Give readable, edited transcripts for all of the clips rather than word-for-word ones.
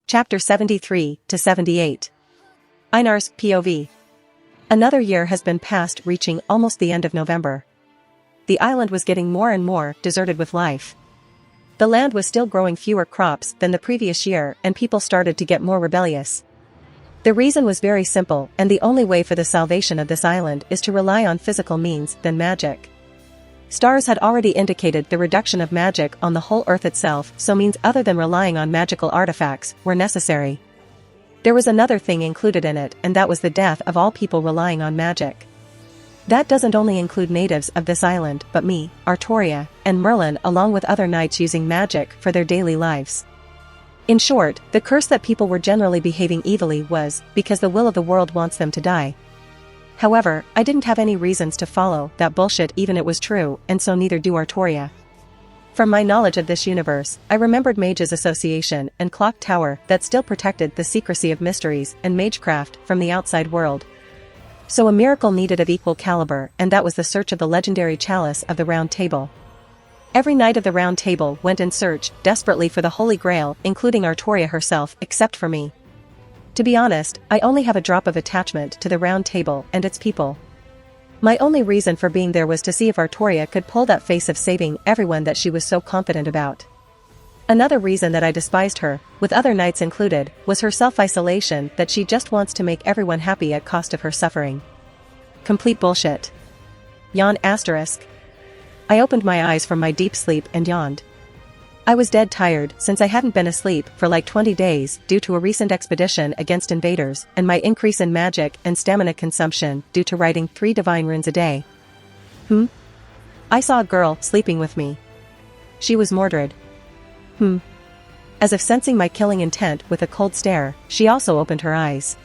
Chapter 73 to 78. Einar's POV. Another year has been passed, reaching almost the end of November. The island was getting more and more deserted with life. The land was still growing fewer crops than the previous year, and people started to get more rebellious. The reason was very simple, and the only way for the salvation of this island is to rely on physical means than magic. Stars had already indicated the reduction of magic on the whole Earth itself, so means other than relying on magical artifacts were necessary. There was another thing included in it, and that was the death of all people relying on magic. That doesn't only include natives of this island, but me, Arthurian, and Merlin, along with other knights using magic for their daily lives. In short, the curse that people were generally behaving evilly was because the will of the world wants them to die. However, I didn't have any reasons to follow that bullshit, even it was true, and so neither do Arthurian. From my knowledge of this universe, I remembered Mages Association and Clock Tower that still protected the secrecy of mysteries and magecraft from the outside world. So a miracle needed of equal caliber, and that was the search of the legendary chalice of the Round Table. Every knight of the Round Table went in search desperately for the Holy Grail, including Arthurian herself, except for me. To be honest, I only have a drop of attachment to the Round Table and its people. My only reason for being there was to see if Arthurian could pull that face of saving everyone that she was so confident about. Another reason that I despised her, with other knights included, was her self-isolation, that she just wants to make everyone happy at cost of her suffering. Complete bullshit. Yawn asterisk. I opened my eyes from my deep sleep and yawned. I was dead tired since I hadn't been asleep for like 20 days due to a recent expedition against invaders and my increase in magic and stamina consumption due to writing 3 divine runes a day. I saw a girl sleeping with me. She was Mordred. As if sensing my killing intent with a cold stare, she also opened her eyes.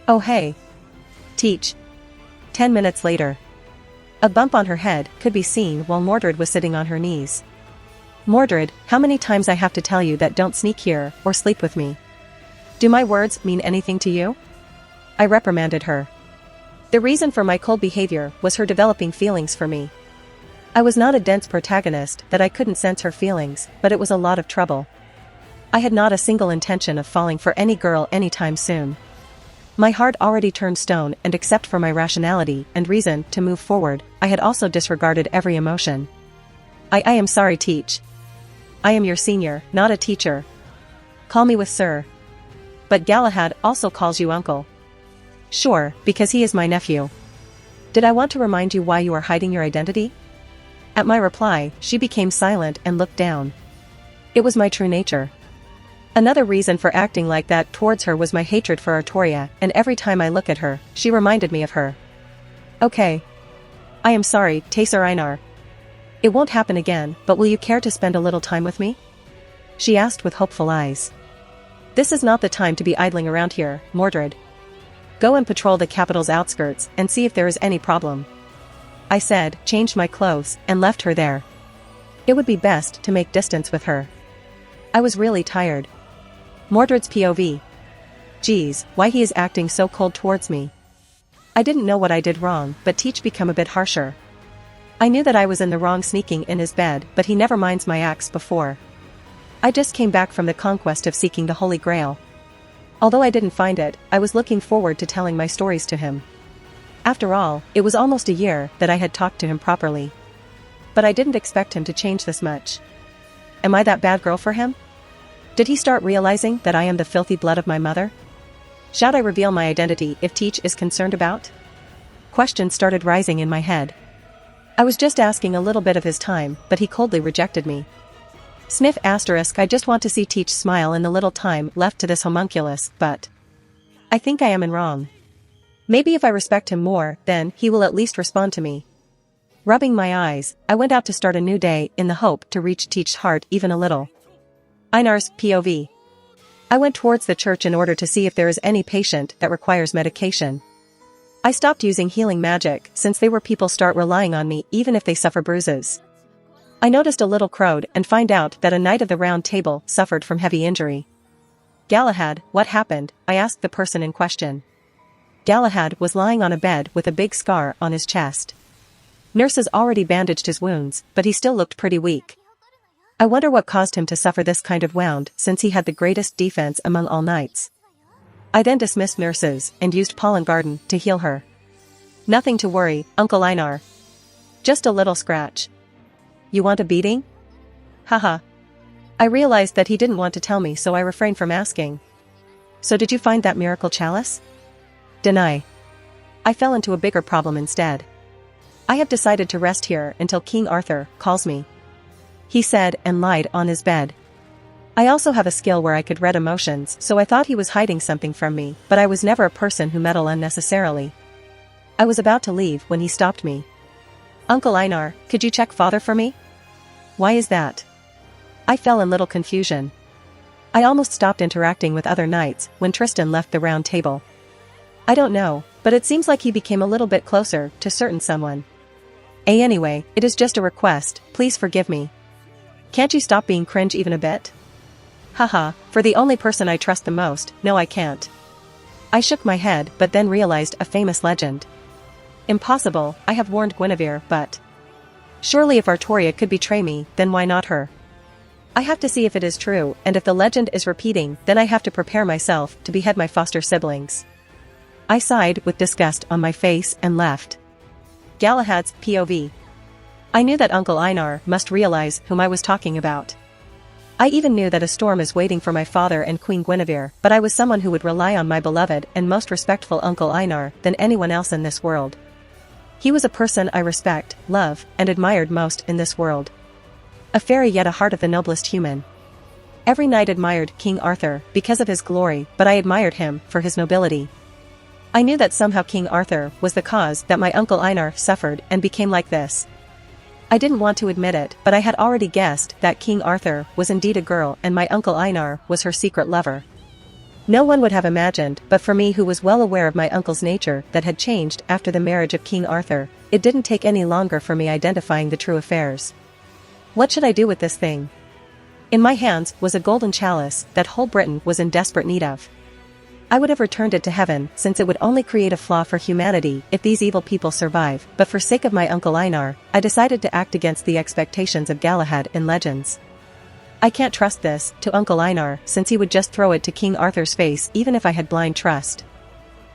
Oh hey. Teach. 10 minutes later. A bump on her head could be seen while Mordred was sitting on her knees. Mordred, how many times I have to tell you that don't sneak here or sleep with me? Do my words mean anything to you? I reprimanded her. The reason for my cold behavior was her developing feelings for me. I was not a dense protagonist that I couldn't sense her feelings, but it was a lot of trouble. I had not a single intention of falling for any girl anytime soon. My heart already turned stone, and except for my rationality and reason to move forward, I had also disregarded every emotion. I am sorry, Teach. I am your senior, not a teacher. Call me with sir. But Galahad also calls you uncle. Sure, because he is my nephew. Did I want to remind you why you are hiding your identity? At my reply, she became silent and looked down. It was my true nature. Another reason for acting like that towards her was my hatred for Arthurian, and every time I look at her, she reminded me of her. Okay. I am sorry, Taser Einar. It won't happen again, but will you care to spend a little time with me? She asked with hopeful eyes. This is not the time to be idling around here, Mordred. Go and patrol the capital's outskirts and see if there is any problem. I said, changed my clothes, and left her there. It would be best to make distance with her. I was really tired. Mordred's POV. Geez, why he is acting so cold towards me. I didn't know what I did wrong, but Teach become a bit harsher. I knew that I was in the wrong sneaking in his bed, but he never minds my acts before. I just came back from the conquest of seeking the Holy Grail. Although I didn't find it, I was looking forward to telling my stories to him. After all, it was almost a year that I had talked to him properly. But I didn't expect him to change this much. Am I that bad girl for him? Did he start realizing that I am the filthy blood of my mother? Should I reveal my identity if Teach is concerned about? Questions started rising in my head. I was just asking a little bit of his time, but he coldly rejected me. Sniff asterisk. I just want to see Teach smile in the little time left to this homunculus, but I think I am in wrong. Maybe if I respect him more, then he will at least respond to me. Rubbing my eyes, I went out to start a new day in the hope to reach Teach's heart even a little. Einar's POV. I went towards the church in order to see if there is any patient that requires medication. I stopped using healing magic since they were people start relying on me even if they suffer bruises. I noticed a little crowd and find out that a knight of the Round Table suffered from heavy injury. Galahad, what happened? I asked the person in question. Galahad was lying on a bed with a big scar on his chest. Nurses already bandaged his wounds, but he still looked pretty weak. I wonder what caused him to suffer this kind of wound since he had the greatest defense among all knights. I then dismissed nurses and used pollen garden to heal her. Nothing to worry, Uncle Einar. Just a little scratch. You want a beating? Haha. I realized that he didn't want to tell me, so I refrained from asking. So did you find that miracle chalice? Deny. I fell into a bigger problem instead. I have decided to rest here until King Arthur calls me, he said, and lied on his bed. I also have a skill where I could read emotions, so I thought he was hiding something from me, but I was never a person who meddle unnecessarily. I was about to leave when he stopped me. Uncle Einar, could you check father for me? Why is that? I fell in little confusion. I almost stopped interacting with other knights when Tristan left the round table. I don't know, but it seems like he became a little bit closer to certain someone. Anyway, it is just a request, please forgive me. Can't you stop being cringe even a bit? Haha, for the only person I trust the most, no I can't. I shook my head but then realized a famous legend. Impossible, I have warned Guinevere, but surely if Arturia could betray me, then why not her? I have to see if it is true, and if the legend is repeating, then I have to prepare myself to behead my foster siblings. I sighed with disgust on my face and left. Galahad's POV. I knew that Uncle Einar must realize whom I was talking about. I even knew that a storm is waiting for my father and Queen Guinevere, but I was someone who would rely on my beloved and most respectful Uncle Einar than anyone else in this world. He was a person I respect, love, and admired most in this world. A fairy yet a heart of the noblest human. Every knight admired King Arthur because of his glory, but I admired him for his nobility. I knew that somehow King Arthur was the cause that my Uncle Einar suffered and became like this. I didn't want to admit it, but I had already guessed that King Arthur was indeed a girl and my Uncle Einar was her secret lover. No one would have imagined, but for me who was well aware of my uncle's nature that had changed after the marriage of King Arthur, it didn't take any longer for me identifying the true affairs. What should I do with this thing? In my hands was a golden chalice that whole Britain was in desperate need of. I would have returned it to heaven since it would only create a flaw for humanity if these evil people survive, but for sake of my Uncle Einar, I decided to act against the expectations of Galahad in legends. I can't trust this to Uncle Einar since he would just throw it to King Arthur's face even if I had blind trust.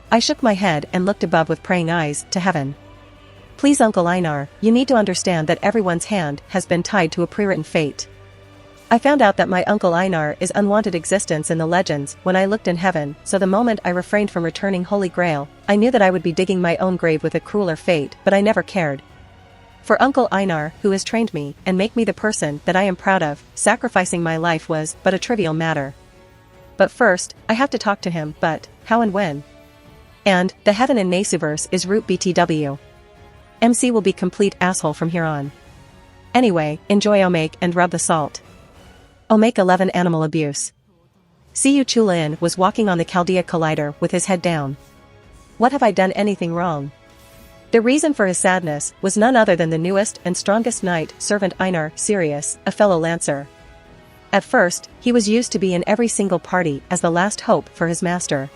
I shook my head and looked above with praying eyes to heaven. Please Uncle Einar, you need to understand that everyone's hand has been tied to a pre-written fate. I found out that my Uncle Einar is unwanted existence in the legends when I looked in heaven, so the moment I refrained from returning Holy Grail, I knew that I would be digging my own grave with a crueler fate, but I never cared. For Uncle Einar, who has trained me and make me the person that I am proud of, sacrificing my life was but a trivial matter. But first, I have to talk to him, but how and when? And the heaven in Nasuverse is root BTW. MC will be complete asshole from here on. Anyway, enjoy Omake and rub the salt. Omake 11 Animal Abuse. Siyu Chulin was walking on the Chaldea Collider with his head down. What have I done anything wrong? The reason for his sadness was none other than the newest and strongest knight servant Einar, Sirius, a fellow lancer. At first, he was used to be in every single party as the last hope for his master.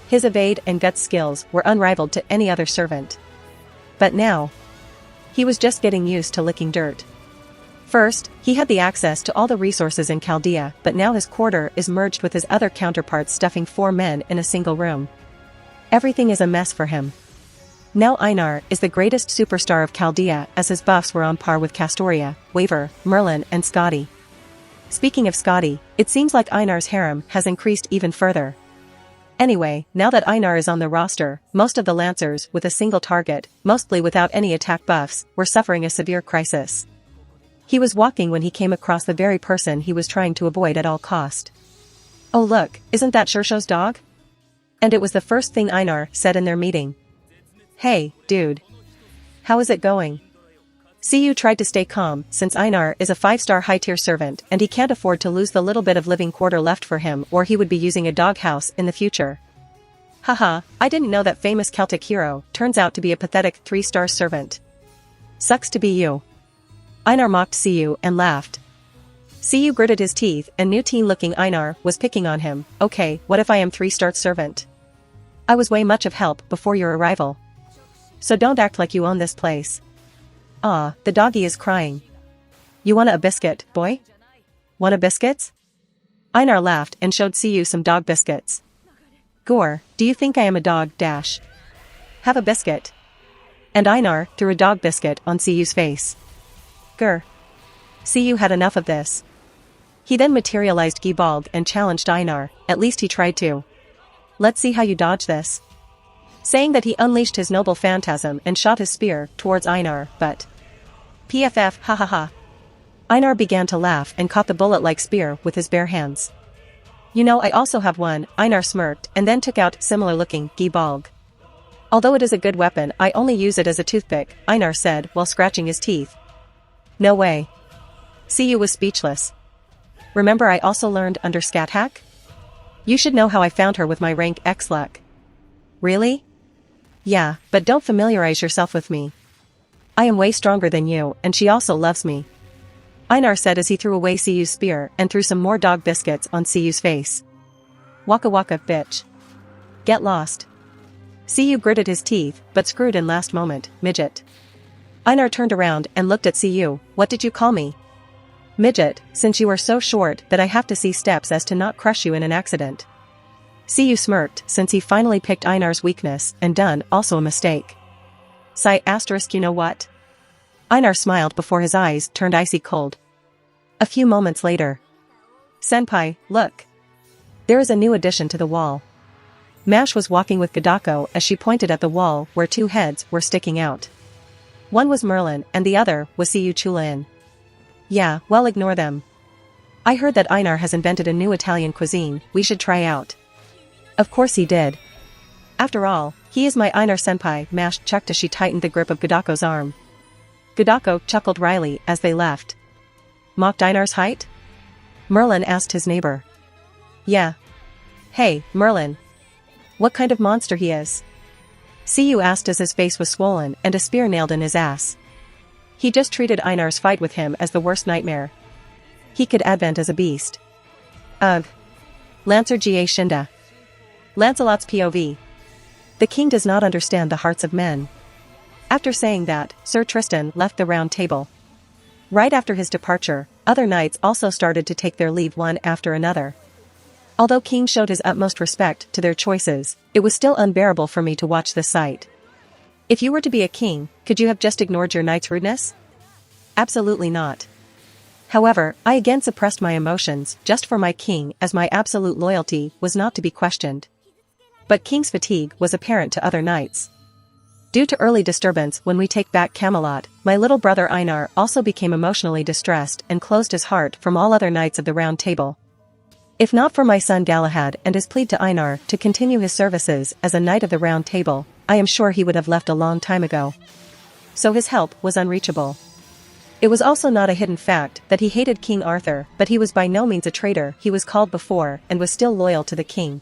His evade and gut skills were unrivaled to any other servant. But now, he was just getting used to licking dirt. First, he had the access to all the resources in Chaldea, but now his quarter is merged with his other counterparts, stuffing 4 men in a single room. Everything is a mess for him. Now Einar is the greatest superstar of Chaldea, as his buffs were on par with Castoria, Waver, Merlin and Scotty. Speaking of Scotty, it seems like Einar's harem has increased even further. Anyway, now that Einar is on the roster, most of the lancers with a single target, mostly without any attack buffs, were suffering a severe crisis. He was walking when he came across the very person he was trying to avoid at all cost. Oh look, isn't that Shersho's dog? And it was the first thing Einar said in their meeting. Hey, dude. How is it going? Siyu tried to stay calm since Einar is a 5-star high-tier servant and he can't afford to lose the little bit of living quarter left for him or he would be using a doghouse in the future. Haha, I didn't know that famous Celtic hero turns out to be a pathetic 3-star servant. Sucks to be you. Einar mocked Siyu and laughed. Siyu gritted his teeth and knew teen-looking Einar was picking on him. Okay, what if I am 3-star servant? I was way much of help before your arrival. So don't act like you own this place. Ah, the doggy is crying. You want a biscuit, boy? Want a biscuits? Einar laughed and showed Siyu some dog biscuits. Gore, do you think I am a dog? Dash. Have a biscuit. And Einar threw a dog biscuit on Siyu's face. Grr. Siyu had enough of this. He then materialized Gibalg and challenged Einar, at least he tried to. Let's see how you dodge this. Saying that he unleashed his noble phantasm and shot his spear towards Einar, but... PFF, ha ha ha. Einar began to laugh and caught the bullet-like spear with his bare hands. You know I also have one, Einar smirked and then took out similar-looking Gibalg. Although it is a good weapon, I only use it as a toothpick, Einar said while scratching his teeth. No way. Siyu was speechless. Remember I also learned under Scat Hack? You should know how I found her with my rank X luck. Really? Yeah, but don't familiarize yourself with me. I am way stronger than you, and she also loves me. Einar said as he threw away Siyu's spear and threw some more dog biscuits on Siyu's face. Waka waka, bitch. Get lost. Siyu gritted his teeth, but screwed in last moment, midget. Einar turned around and looked at Siyu. What did you call me? Midget, since you are so short that I have to see steps as to not crush you in an accident. Siyu smirked since he finally picked Einar's weakness and done also a mistake. Sigh asterisk you know what? Einar smiled before his eyes turned icy cold. A few moments later. Senpai, look. There is a new addition to the wall. Mash was walking with Gadako as she pointed at the wall where two heads were sticking out. One was Merlin and the other was Siyu Chulain. Yeah, well ignore them. I heard that Einar has invented a new Italian cuisine we should try out. Of course he did. After all, he is my Einar senpai, Mash chucked as she tightened the grip of Gadako's arm. Gadako chuckled wryly as they left. Mocked Einar's height? Merlin asked his neighbor. Yeah. Hey, Merlin. What kind of monster he is? Siyu asked as his face was swollen and a spear nailed in his ass. He just treated Einar's fight with him as the worst nightmare. He could advent as a beast. Ugh. Lancer Ga Shinda. Lancelot's POV. The king does not understand the hearts of men. After saying that, Sir Tristan left the round table. Right after his departure, other knights also started to take their leave one after another. Although King showed his utmost respect to their choices, it was still unbearable for me to watch this sight. If you were to be a king, could you have just ignored your knight's rudeness? Absolutely not. However, I again suppressed my emotions just for my king as my absolute loyalty was not to be questioned. But King's fatigue was apparent to other knights. Due to early disturbance when we take back Camelot, my little brother Einar also became emotionally distressed and closed his heart from all other knights of the round table. If not for my son Galahad and his plea to Einar to continue his services as a knight of the round table, I am sure he would have left a long time ago. So his help was unreachable. It was also not a hidden fact that he hated King Arthur, but he was by no means a traitor, he was called before and was still loyal to the king.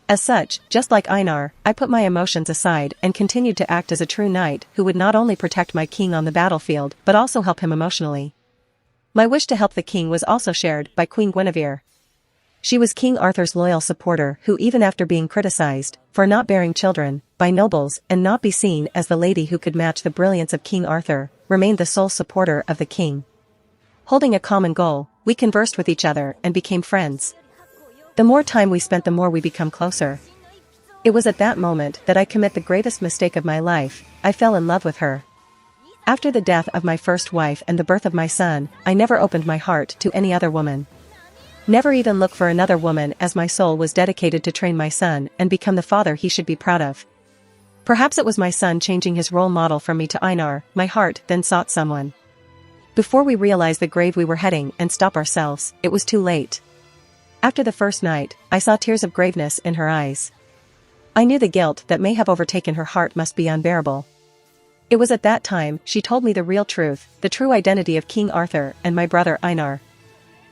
As such, just like Einar, I put my emotions aside and continued to act as a true knight who would not only protect my king on the battlefield but also help him emotionally. My wish to help the king was also shared by Queen Guinevere. She was King Arthur's loyal supporter who, even after being criticized for not bearing children by nobles and not be seen as the lady who could match the brilliance of King Arthur, remained the sole supporter of the king. Holding a common goal, we conversed with each other and became friends. The more time we spent, the more we become closer. It was at that moment that I commit the greatest mistake of my life. I fell in love with her. After the death of my first wife and the birth of my son, I never opened my heart to any other woman. Never even looked for another woman, as my soul was dedicated to train my son and become the father he should be proud of. Perhaps it was my son changing his role model from me to Einar. My heart then sought someone. Before we realized the grave we were heading and stop ourselves, it was too late. After the first night, I saw tears of graveness in her eyes. I knew the guilt that may have overtaken her heart must be unbearable. It was at that time she told me the real truth, the true identity of King Arthur and my brother Einar.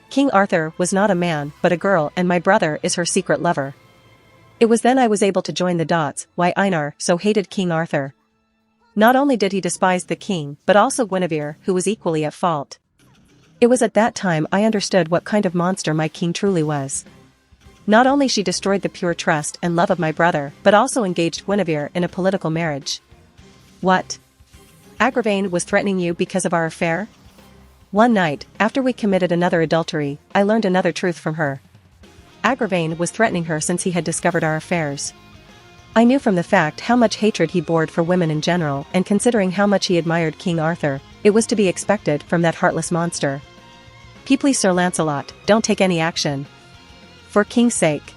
King Arthur was not a man but a girl, and my brother is her secret lover. It was then I was able to join the dots why Einar so hated King Arthur. Not only did he despise the king but also Guinevere, who was equally at fault. It was at that time I understood what kind of monster my king truly was. Not only she destroyed the pure trust and love of my brother but also engaged Guinevere in a political marriage. What? Agravain was threatening you because of our affair? One night, after we committed another adultery, I learned another truth from her. Agravain was threatening her since he had discovered our affairs. I knew from the fact how much hatred he bore for women in general, and considering how much he admired King Arthur, it was to be expected from that heartless monster. Please Sir Lancelot, don't take any action. For King's sake.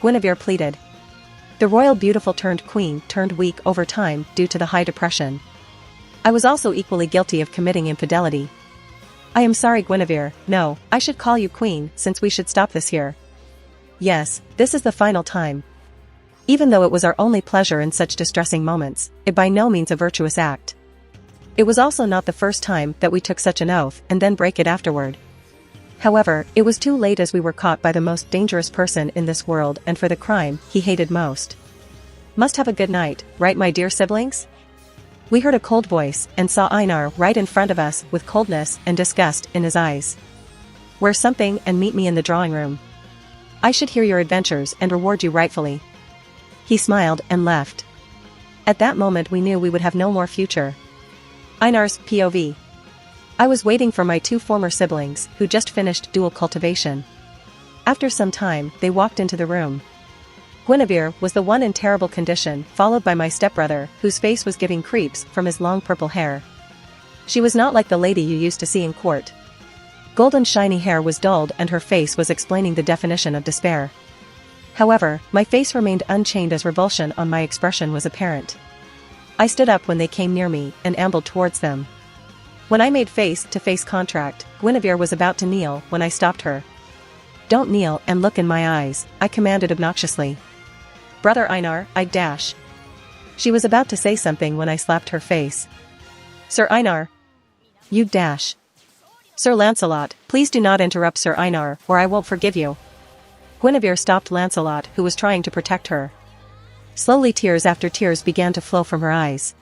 Guinevere pleaded. The royal beautiful turned queen turned weak over time due to the high depression. I was also equally guilty of committing infidelity. I am sorry Guinevere, no, I should call you queen since we should stop this here. Yes, this is the final time. Even though it was our only pleasure in such distressing moments, it by no means a virtuous act. It was also not the first time that we took such an oath and then break it afterward. However, it was too late as we were caught by the most dangerous person in this world and for the crime he hated most. Must have a good night, right my dear siblings? We heard a cold voice and saw Einar right in front of us with coldness and disgust in his eyes. Wear something and meet me in the drawing room. I should hear your adventures and reward you rightfully. He smiled and left. At that moment we knew we would have no more future. Einar's POV. I was waiting for my two former siblings who just finished dual cultivation. After some time, they walked into the room. Guinevere was the one in terrible condition, followed by my stepbrother, whose face was giving creeps from his long purple hair. She was not like the lady you used to see in court. Golden shiny hair was dulled and her face was explaining the definition of despair. However, my face remained unchanged as revulsion on my expression was apparent. I stood up when they came near me and ambled towards them. When I made face-to-face contact, Guinevere was about to kneel when I stopped her. Don't kneel and look in my eyes, I commanded obnoxiously. Brother Einar, I dash. She was about to say something when I slapped her face. Sir Einar. You dash. Sir Lancelot, please do not interrupt Sir Einar or I won't forgive you. Guinevere stopped Lancelot who was trying to protect her. Slowly tears after tears began to flow from her eyes.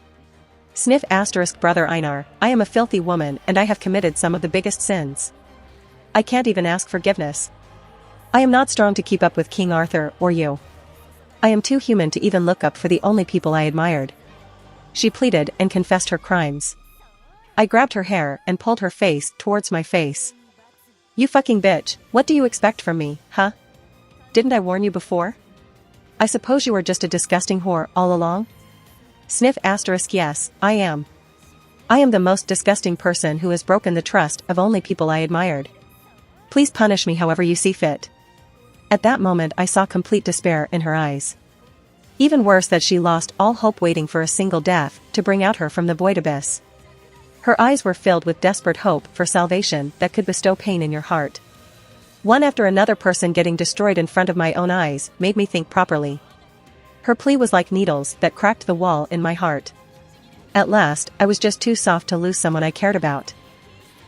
Sniff * brother Einar, I am a filthy woman and I have committed some of the biggest sins. I can't even ask forgiveness. I am not strong to keep up with King Arthur or you. I am too human to even look up for the only people I admired. She pleaded and confessed her crimes. I grabbed her hair and pulled her face towards my face. You fucking bitch, what do you expect from me, huh? Didn't I warn you before? I suppose you were just a disgusting whore all along? Sniff * yes, I am. I am the most disgusting person who has broken the trust of only people I admired. Please punish me however you see fit. At that moment I saw complete despair in her eyes. Even worse that she lost all hope waiting for a single death to bring out her from the void abyss. Her eyes were filled with desperate hope for salvation that could bestow pain in your heart. One after another person getting destroyed in front of my own eyes made me think properly. Her plea was like needles that cracked the wall in my heart. At last, I was just too soft to lose someone I cared about.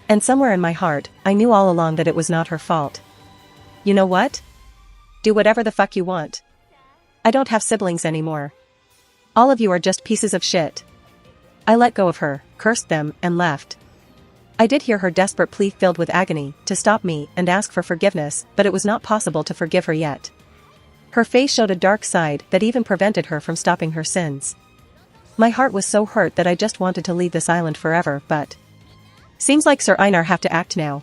And somewhere in my heart, I knew all along that it was not her fault. You know what? Do whatever the fuck you want. I don't have siblings anymore. All of you are just pieces of shit. I let go of her, cursed them, and left. I did hear her desperate plea filled with agony to stop me and ask for forgiveness, but it was not possible to forgive her yet. Her face showed a dark side that even prevented her from stopping her sins. My heart was so hurt that I just wanted to leave this island forever, but... Seems like Sir Einar have to act now.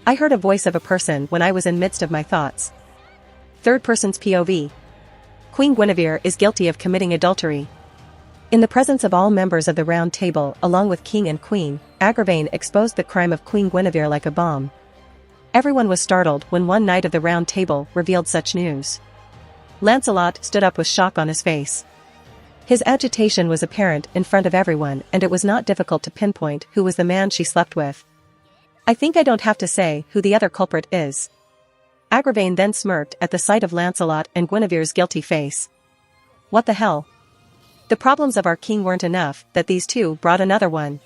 I heard a voice of a person when I was in midst of my thoughts. Third person's POV. Queen Guinevere is guilty of committing adultery. In the presence of all members of the Round Table along with King and Queen, Agravain exposed the crime of Queen Guinevere like a bomb. Everyone was startled when one Knight of the Round Table revealed such news. Lancelot stood up with shock on his face. His agitation was apparent in front of everyone and it was not difficult to pinpoint who was the man she slept with. I think I don't have to say who the other culprit is. Agravain then smirked at the sight of Lancelot and Guinevere's guilty face. What the hell? The problems of our king weren't enough that these two brought another one.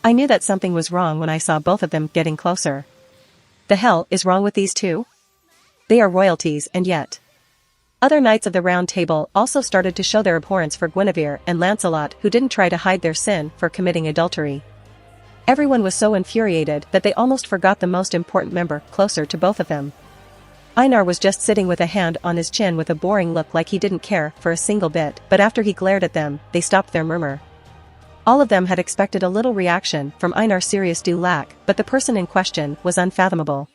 I knew that something was wrong when I saw both of them getting closer. The hell is wrong with these two? They are royalties and yet... Other knights of the Round Table also started to show their abhorrence for Guinevere and Lancelot who didn't try to hide their sin for committing adultery. Everyone was so infuriated that they almost forgot the most important member closer to both of them. Einar was just sitting with a hand on his chin with a boring look like he didn't care for a single bit, but after he glared at them, they stopped their murmur. All of them had expected a little reaction from Einar's serious due lack, but the person in question was unfathomable.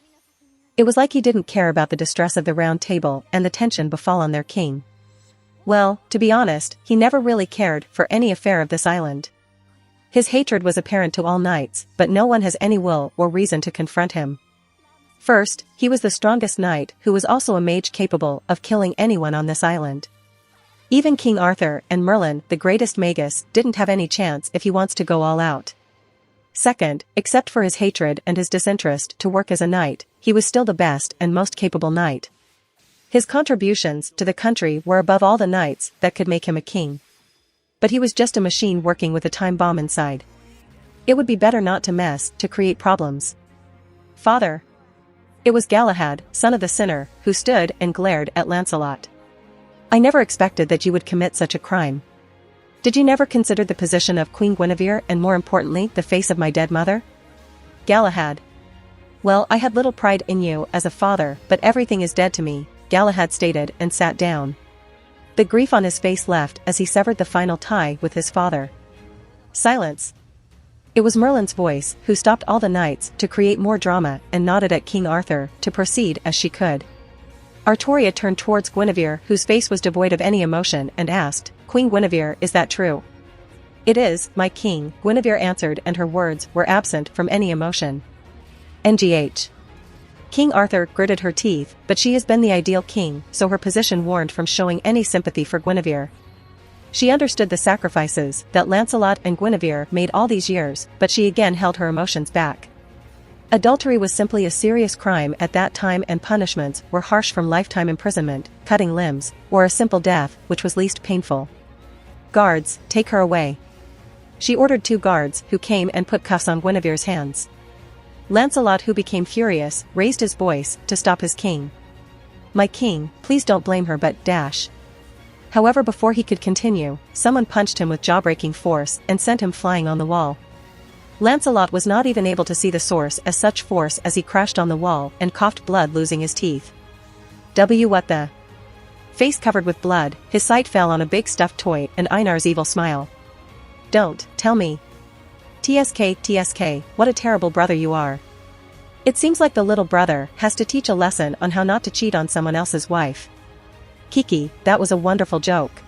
It was like he didn't care about the distress of the round table and the tension befallen their king. Well, to be honest, he never really cared for any affair of this island. His hatred was apparent to all knights, but no one has any will or reason to confront him. First, he was the strongest knight who was also a mage capable of killing anyone on this island. Even King Arthur and Merlin, the greatest magus, didn't have any chance if he wants to go all out. Second, except for his hatred and his disinterest to work as a knight, he was still the best and most capable knight. His contributions to the country were above all the knights that could make him a king. But he was just a machine working with a time bomb inside. It would be better not to mess to create problems. Father. It was Galahad, son of the sinner, who stood and glared at Lancelot. I never expected that you would commit such a crime. Did you never consider the position of Queen Guinevere and more importantly the face of my dead mother? Galahad. Well, I had little pride in you as a father, but everything is dead to me, Galahad stated and sat down. The grief on his face left as he severed the final tie with his father. Silence. It was Merlin's voice who stopped all the knights to create more drama and nodded at King Arthur to proceed as she could. Arturia turned towards Guinevere, whose face was devoid of any emotion, and asked, Queen Guinevere, is that true? It is, my king, Guinevere answered, and her words were absent from any emotion. NGH. King Arthur gritted her teeth, but she has been the ideal king, so her position warned from showing any sympathy for Guinevere. She understood the sacrifices that Lancelot and Guinevere made all these years, but she again held her emotions back. Adultery was simply a serious crime at that time and punishments were harsh from lifetime imprisonment, cutting limbs, or a simple death, which was least painful. Guards, take her away. She ordered 2 guards who came and put cuffs on Guinevere's hands. Lancelot, who became furious, raised his voice to stop his king. My king, please don't blame her but dash. However, before he could continue, someone punched him with jaw-breaking force and sent him flying on the wall. Lancelot was not even able to see the source as such force as he crashed on the wall and coughed blood, losing his teeth. What the? Face covered with blood, his sight fell on a big stuffed toy and Einar's evil smile. Don't, tell me. TSK, what a terrible brother you are. It seems like the little brother has to teach a lesson on how not to cheat on someone else's wife. Kiki, that was a wonderful joke.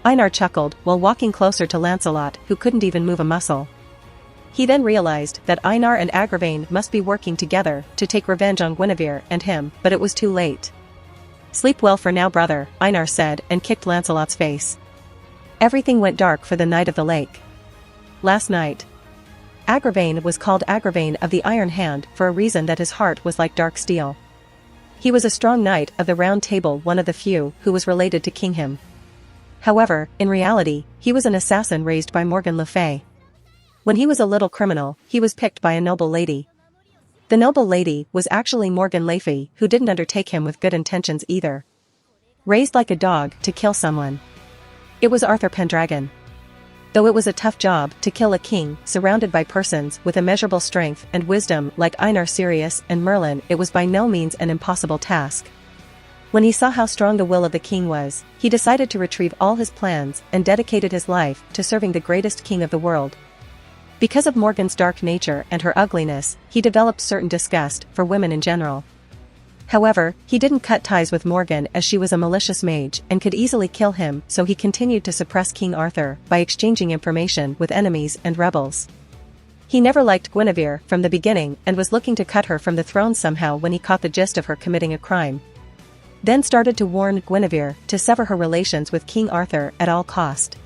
Einar chuckled while walking closer to Lancelot, who couldn't even move a muscle. He then realized that Einar and Agravain must be working together to take revenge on Guinevere and him, but it was too late. Sleep well for now, brother, Einar said and kicked Lancelot's face. Everything went dark for the Knight of the Lake. Last night. Agravain was called Agravain of the Iron Hand for a reason that his heart was like dark steel. He was a strong knight of the Round Table, one of the few who was related to King Him. However, in reality, he was an assassin raised by Morgan Le Fay. When he was a little criminal, he was picked by a noble lady. The noble lady was actually Morgan Le Fay, who didn't undertake him with good intentions either. Raised like a dog to kill someone. It was Arthur Pendragon. Though it was a tough job to kill a king surrounded by persons with immeasurable strength and wisdom like Einar, Sirius, and Merlin, it was by no means an impossible task. When he saw how strong the will of the king was, he decided to retrieve all his plans and dedicated his life to serving the greatest king of the world. Because of Morgan's dark nature and her ugliness, he developed certain disgust for women in general. However, he didn't cut ties with Morgan as she was a malicious mage and could easily kill him, so he continued to suppress King Arthur by exchanging information with enemies and rebels. He never liked Guinevere from the beginning and was looking to cut her from the throne somehow when he caught the gist of her committing a crime. Then started to warn Guinevere to sever her relations with King Arthur at all cost.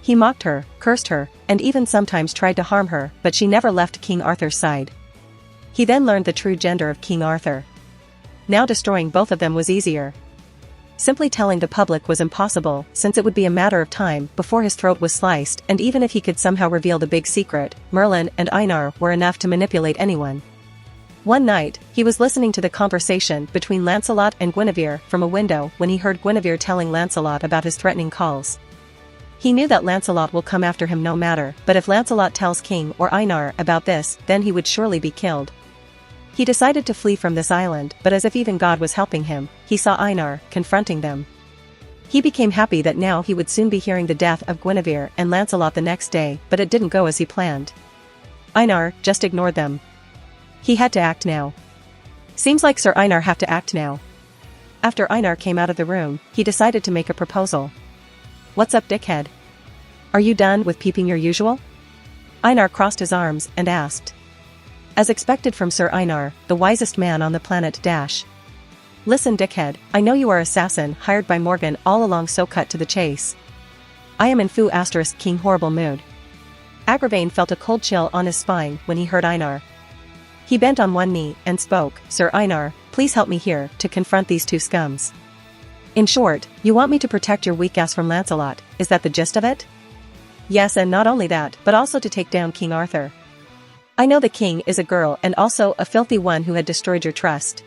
He mocked her, cursed her, and even sometimes tried to harm her, but she never left King Arthur's side. He then learned the true gender of King Arthur. Now destroying both of them was easier. Simply telling the public was impossible, since it would be a matter of time before his throat was sliced, and even if he could somehow reveal the big secret, Merlin and Einar were enough to manipulate anyone. One night, he was listening to the conversation between Lancelot and Guinevere from a window when he heard Guinevere telling Lancelot about his threatening calls. He knew that Lancelot will come after him no matter, but if Lancelot tells King or Einar about this, then he would surely be killed. He decided to flee from this island, but as if even God was helping him, he saw Einar confronting them. He became happy that now he would soon be hearing the death of Guinevere and Lancelot the next day, but it didn't go as he planned. Einar just ignored them. He had to act now. Seems like Sir Einar have to act now. After Einar came out of the room, he decided to make a proposal. What's up, dickhead? Are you done with peeping your usual? Einar crossed his arms and asked. As expected from Sir Einar, the wisest man on the planet dash. Listen, dickhead, I know you are assassin hired by Morgan all along, so cut to the chase. I am in King horrible mood. Agravain felt a cold chill on his spine when he heard Einar. He bent on one knee and spoke, Sir Einar, please help me here to confront these two scums. In short, you want me to protect your weak ass from Lancelot, is that the gist of it? Yes, and not only that, but also to take down King Arthur. I know the king is a girl and also a filthy one who had destroyed your trust.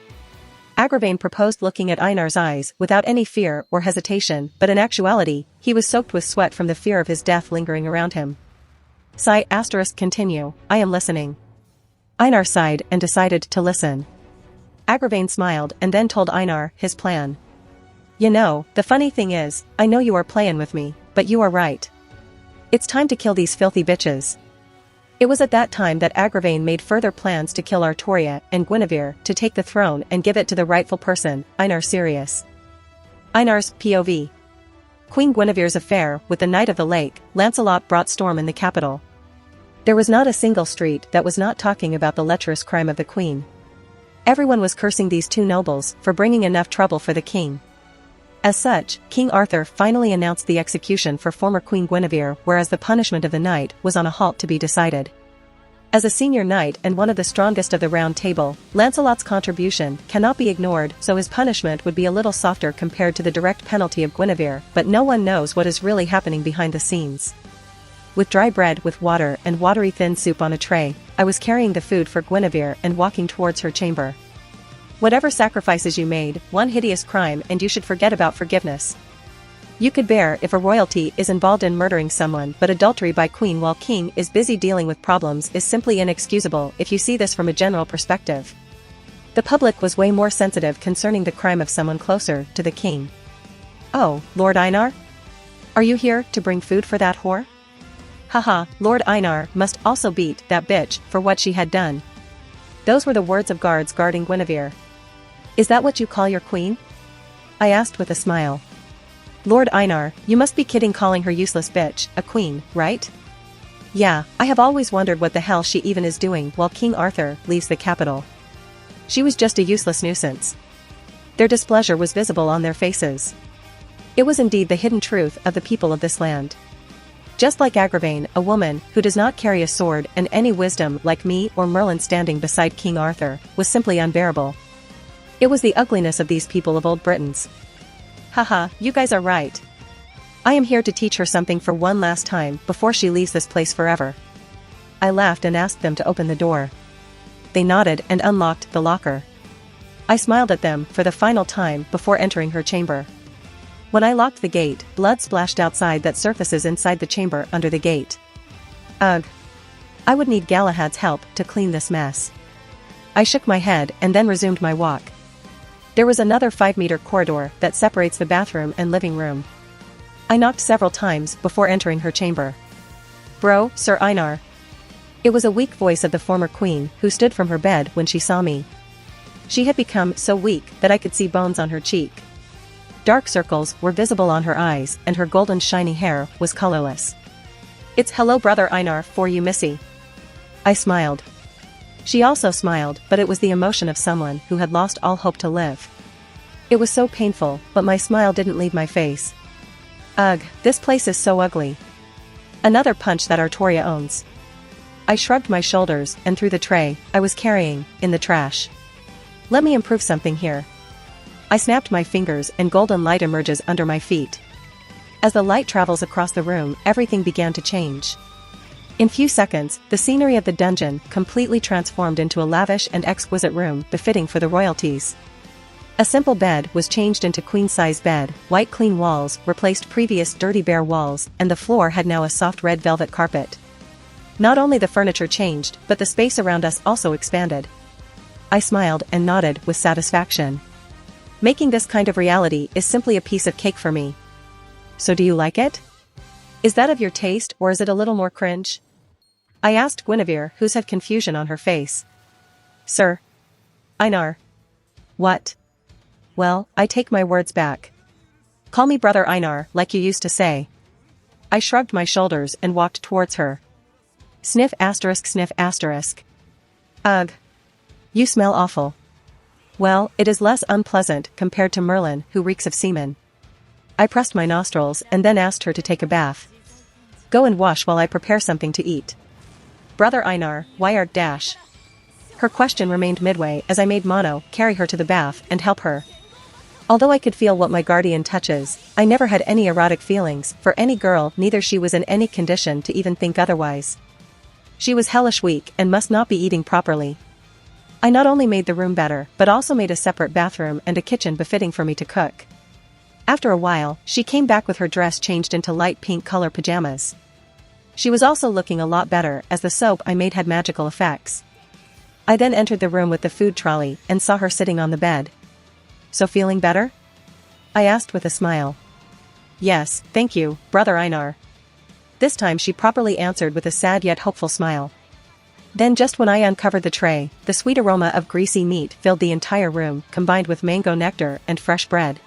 Agravain proposed, looking at Einar's eyes without any fear or hesitation, but in actuality, he was soaked with sweat from the fear of his death lingering around him. Continue, I am listening. Einar sighed and decided to listen. Agravain smiled and then told Einar his plan. You know, the funny thing is, I know you are playing with me, but you are right. It's time to kill these filthy bitches. It was at that time that Agravain made further plans to kill Arthurian and Guinevere to take the throne and give it to the rightful person, Einar Sirius. Einar's POV. Queen Guinevere's affair with the Knight of the Lake, Lancelot brought storm in the capital. There was not a single street that was not talking about the lecherous crime of the queen. Everyone was cursing these two nobles for bringing enough trouble for the king. As such, King Arthur finally announced the execution for former Queen Guinevere, whereas the punishment of the knight was on a halt to be decided. As a senior knight and one of the strongest of the Round Table, Lancelot's contribution cannot be ignored, so his punishment would be a little softer compared to the direct penalty of Guinevere, but no one knows what is really happening behind the scenes. With dry bread with water and watery thin soup on a tray, I was carrying the food for Guinevere and walking towards her chamber. Whatever sacrifices you made, one hideous crime, and you should forget about forgiveness. You could bear if a royalty is involved in murdering someone, but adultery by queen while king is busy dealing with problems is simply inexcusable if you see this from a general perspective. The public was way more sensitive concerning the crime of someone closer to the king. Oh, Lord Einar? Are you here to bring food for that whore? Haha, Lord Einar must also beat that bitch for what she had done. Those were the words of guards guarding Guinevere. Is that what you call your queen? I asked with a smile. Lord Einar, you must be kidding, calling her useless bitch a queen, right? Yeah, I have always wondered what the hell she even is doing while King Arthur leaves the capital. She was just a useless nuisance. Their displeasure was visible on their faces. It was indeed the hidden truth of the people of this land. Just like Agravain, a woman who does not carry a sword and any wisdom like me or Merlin standing beside King Arthur was simply unbearable. It was the ugliness of these people of old Britons. Haha, you guys are right. I am here to teach her something for one last time before she leaves this place forever. I laughed and asked them to open the door. They nodded and unlocked the locker. I smiled at them for the final time before entering her chamber. When I locked the gate, blood splashed outside that surfaces inside the chamber under the gate. Ugh. I would need Galahad's help to clean this mess. I shook my head and then resumed my walk. There was another 5-meter corridor that separates the bathroom and living room. I knocked several times before entering her chamber. Bro, Sir Einar. It was a weak voice of the former queen who stood from her bed when she saw me. She had become so weak that I could see bones on her cheek. Dark circles were visible on her eyes and her golden shiny hair was colorless. It's hello brother Einar for you, missy. I smiled. She also smiled, but it was the emotion of someone who had lost all hope to live. It was so painful, but my smile didn't leave my face. Ugh, this place is so ugly. Another punch that Artoria owns. I shrugged my shoulders and threw the tray I was carrying in the trash. Let me improve something here. I snapped my fingers and golden light emerges under my feet. As the light travels across the room, everything began to change. In few seconds, the scenery of the dungeon completely transformed into a lavish and exquisite room befitting for the royalties. A simple bed was changed into queen-size bed, white clean walls replaced previous dirty bare walls, and the floor had now a soft red velvet carpet. Not only the furniture changed, but the space around us also expanded. I smiled and nodded with satisfaction. Making this kind of reality is simply a piece of cake for me. So do you like it? Is that of your taste or is it a little more cringe? I asked Guinevere, who's had confusion on her face. Sir. Einar. What? Well, I take my words back. Call me Brother Einar, like you used to say. I shrugged my shoulders and walked towards her. Sniff asterisk sniff asterisk. Ugh. You smell awful. Well, it is less unpleasant compared to Merlin, who reeks of semen. I pressed my nostrils and then asked her to take a bath. Go and wash while I prepare something to eat. Brother Einar, why art dash? Her question remained midway as I made Mono carry her to the bath and help her. Although I could feel what my guardian touches, I never had any erotic feelings for any girl, neither she was in any condition to even think otherwise. She was hellish weak and must not be eating properly. I not only made the room better but also made a separate bathroom and a kitchen befitting for me to cook. After a while, she came back with her dress changed into light pink color pajamas. She was also looking a lot better as the soap I made had magical effects. I then entered the room with the food trolley and saw her sitting on the bed. So feeling better? I asked with a smile. Yes, thank you, Brother Einar. This time she properly answered with a sad yet hopeful smile. Then just when I uncovered the tray, the sweet aroma of greasy meat filled the entire room, combined with mango nectar and fresh bread.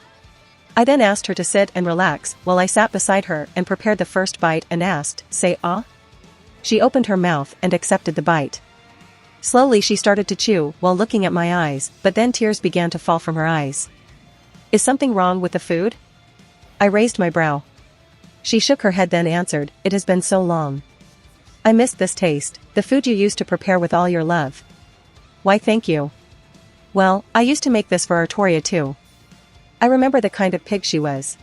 I then asked her to sit and relax while I sat beside her and prepared the first bite and asked, say ah? She opened her mouth and accepted the bite. Slowly she started to chew while looking at my eyes, but then tears began to fall from her eyes. Is something wrong with the food? I raised my brow. She shook her head then answered, it has been so long. I missed this taste, the food you used to prepare with all your love. Why thank you. Well, I used to make this for Artoria too. I remember the kind of pig she was.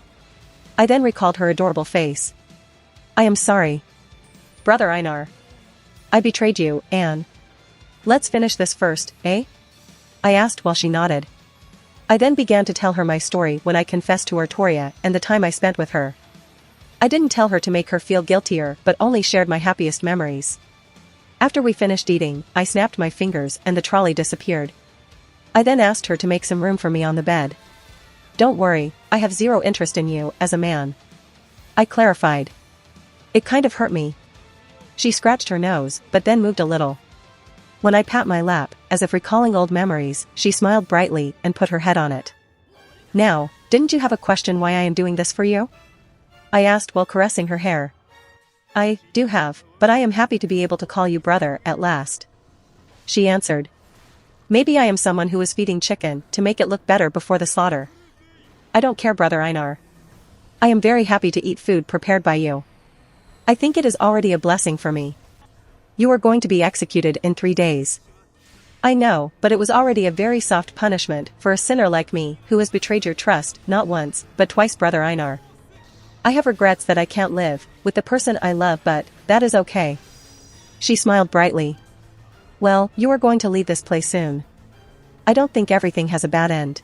I then recalled her adorable face. I am sorry. Brother Einar. I betrayed you, Anne. Let's finish this first, eh? I asked while she nodded. I then began to tell her my story when I confessed to Artoria and the time I spent with her. I didn't tell her to make her feel guiltier but only shared my happiest memories. After we finished eating, I snapped my fingers and the trolley disappeared. I then asked her to make some room for me on the bed. Don't worry, I have zero interest in you as a man. I clarified. It kind of hurt me. She scratched her nose, but then moved a little. When I pat my lap, as if recalling old memories, she smiled brightly and put her head on it. Now, didn't you have a question why I am doing this for you? I asked while caressing her hair. I do have, but I am happy to be able to call you brother at last. She answered. Maybe I am someone who is feeding chicken to make it look better before the slaughter. I don't care, Brother Einar. I am very happy to eat food prepared by you. I think it is already a blessing for me. You are going to be executed in 3 days. I know, but it was already a very soft punishment for a sinner like me who has betrayed your trust not once, but twice, Brother Einar. I have regrets that I can't live with the person I love, but that is okay. She smiled brightly. Well, you are going to leave this place soon. I don't think everything has a bad end.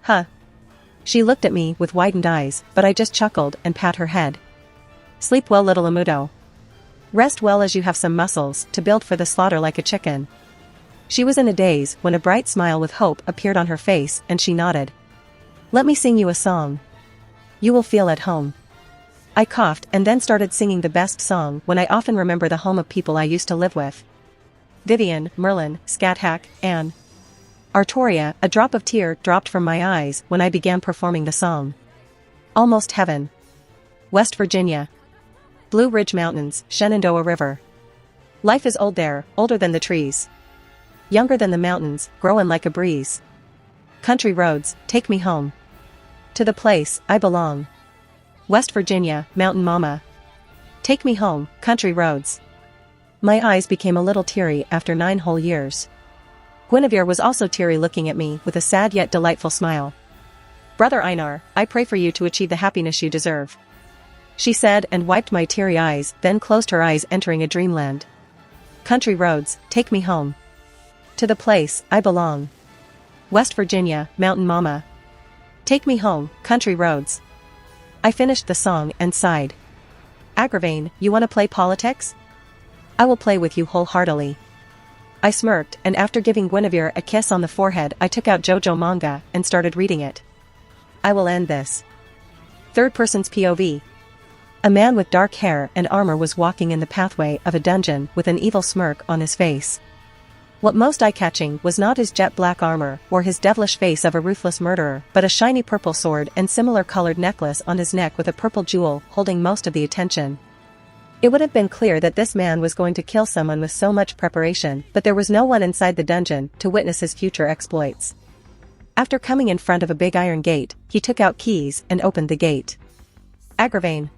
Huh. She looked at me with widened eyes, but I just chuckled and pat her head. Sleep well, little Amudo. Rest well as you have some muscles to build for the slaughter like a chicken. She was in a daze when a bright smile with hope appeared on her face and she nodded. Let me sing you a song. You will feel at home. I coughed and then started singing the best song when I often remember the home of people I used to live with. Vivian, Merlin, Scathack, Anne. Artoria, a drop of tear dropped from my eyes when I began performing the song. Almost Heaven. West Virginia. Blue Ridge Mountains, Shenandoah River. Life is old there, older than the trees. Younger than the mountains, growing like a breeze. Country roads, take me home. To the place I belong. West Virginia, Mountain Mama. Take me home, country roads. My eyes became a little teary after 9 whole years. Guinevere was also teary, looking at me with a sad yet delightful smile. Brother Einar, I pray for you to achieve the happiness you deserve. She said and wiped my teary eyes, then closed her eyes, entering a dreamland. Country roads, take me home. To the place I belong. West Virginia, Mountain Mama. Take me home, country roads. I finished the song and sighed. Agravain, you wanna play politics? I will play with you wholeheartedly. I smirked, and after giving Guinevere a kiss on the forehead, I took out JoJo manga and started reading it. I will end this. Third person's POV. A man with dark hair and armor was walking in the pathway of a dungeon with an evil smirk on his face. What most eye-catching was not his jet black armor or his devilish face of a ruthless murderer, but a shiny purple sword and similar colored necklace on his neck with a purple jewel holding most of the attention. It would have been clear that this man was going to kill someone with so much preparation, but there was no one inside the dungeon to witness his future exploits. After coming in front of a big iron gate, he took out keys and opened the gate. Agravain.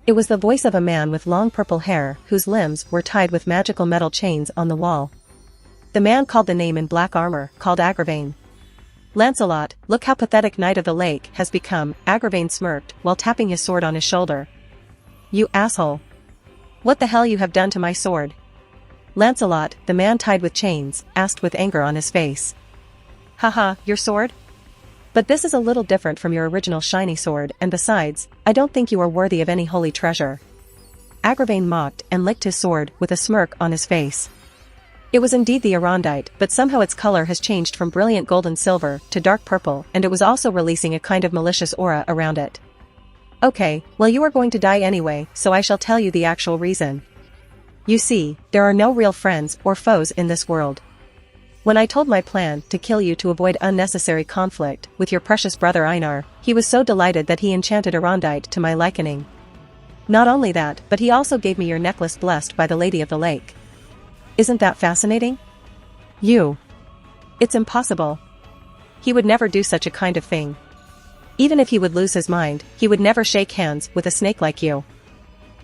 It was the voice of a man with long purple hair whose limbs were tied with magical metal chains on the wall. The man called the name in black armor, called Agravain. Lancelot, look how pathetic Knight of the Lake has become, Agravain smirked while tapping his sword on his shoulder. You asshole. What the hell you have done to my sword? Lancelot, the man tied with chains, asked with anger on his face. Haha, your sword? But this is a little different from your original shiny sword, and besides, I don't think you are worthy of any holy treasure. Agravain mocked and licked his sword with a smirk on his face. It was indeed the Arondite, but somehow its color has changed from brilliant gold and silver to dark purple, and it was also releasing a kind of malicious aura around it. Okay, well you are going to die anyway, so I shall tell you the actual reason. You see, there are no real friends or foes in this world. When I told my plan to kill you to avoid unnecessary conflict with your precious brother Einar, he was so delighted that he enchanted Arondite to my likening. Not only that, but he also gave me your necklace blessed by the Lady of the Lake. Isn't that fascinating? You. It's impossible. He would never do such a kind of thing. Even if he would lose his mind, he would never shake hands with a snake like you.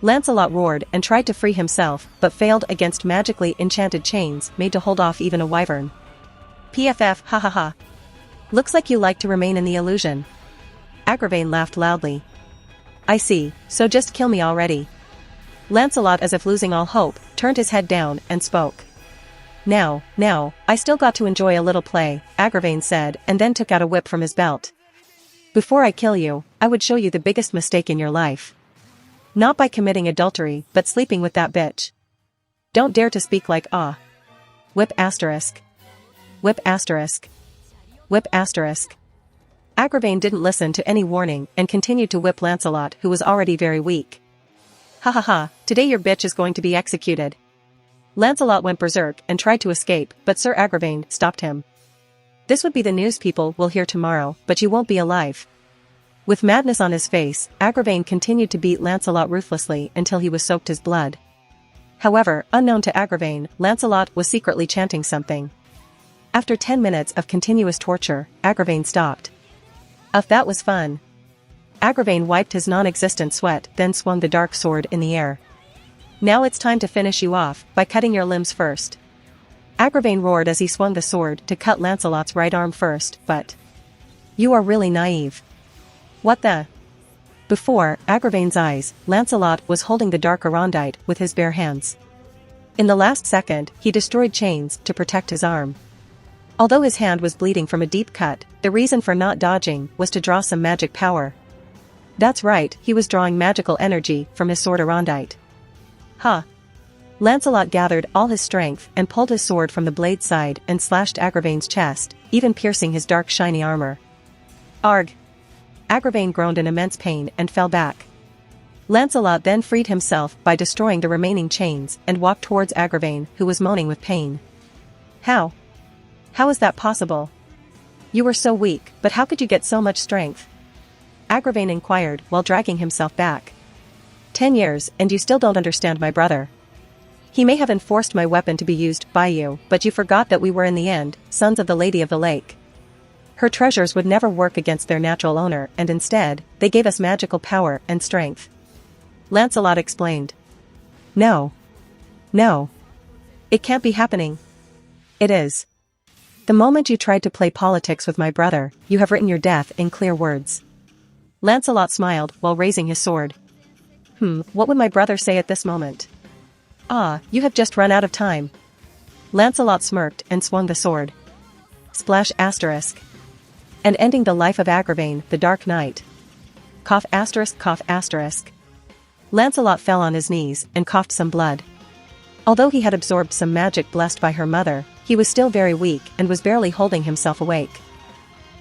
Lancelot roared and tried to free himself, but failed against magically enchanted chains made to hold off even a wyvern. PFF, ha ha ha. Looks like you like to remain in the illusion. Agravain laughed loudly. I see, so just kill me already. Lancelot, as if losing all hope, turned his head down and spoke. Now, I still got to enjoy a little play, Agravain said, and then took out a whip from his belt. Before I kill you, I would show you the biggest mistake in your life. Not by committing adultery, but sleeping with that bitch. Don't dare to speak like Whip asterisk. Whip asterisk. Whip asterisk. Agravain didn't listen to any warning and continued to whip Lancelot, who was already very weak. Ha ha ha, today your bitch is going to be executed. Lancelot went berserk and tried to escape, but Sir Agravain stopped him. This would be the news people will hear tomorrow, but you won't be alive. With madness on his face, Agravain continued to beat Lancelot ruthlessly until he was soaked his blood. However, unknown to Agravain, Lancelot was secretly chanting something. After 10 minutes of continuous torture, Agravain stopped. That was fun. Agravain wiped his non-existent sweat, then swung the dark sword in the air. Now it's time to finish you off, by cutting your limbs first. Agravain roared as he swung the sword to cut Lancelot's right arm first, but... You are really naive. What the? Before Agravain's eyes, Lancelot was holding the dark Arondite with his bare hands. In the last second, he destroyed chains to protect his arm. Although his hand was bleeding from a deep cut, the reason for not dodging was to draw some magic power. That's right, he was drawing magical energy from his sword Arondite. Huh. Lancelot gathered all his strength and pulled his sword from the blade's side and slashed Agravain's chest, even piercing his dark shiny armor. Arg! Agravain groaned in immense pain and fell back. Lancelot then freed himself by destroying the remaining chains and walked towards Agravain, who was moaning with pain. How? How is that possible? You were so weak, but how could you get so much strength? Agravain inquired while dragging himself back. 10 years, and you still don't understand my brother. He may have enforced my weapon to be used by you, but you forgot that we were in the end, sons of the Lady of the Lake. Her treasures would never work against their natural owner, and instead, they gave us magical power and strength. Lancelot explained. No. It can't be happening. It is. The moment you tried to play politics with my brother, you have written your death in clear words. Lancelot smiled while raising his sword. What would my brother say at this moment? You have just run out of time. Lancelot smirked and swung the sword. Splash asterisk. And ending the life of Agravain, the Dark Knight. Cough asterisk. Lancelot fell on his knees and coughed some blood. Although he had absorbed some magic blessed by her mother, he was still very weak and was barely holding himself awake.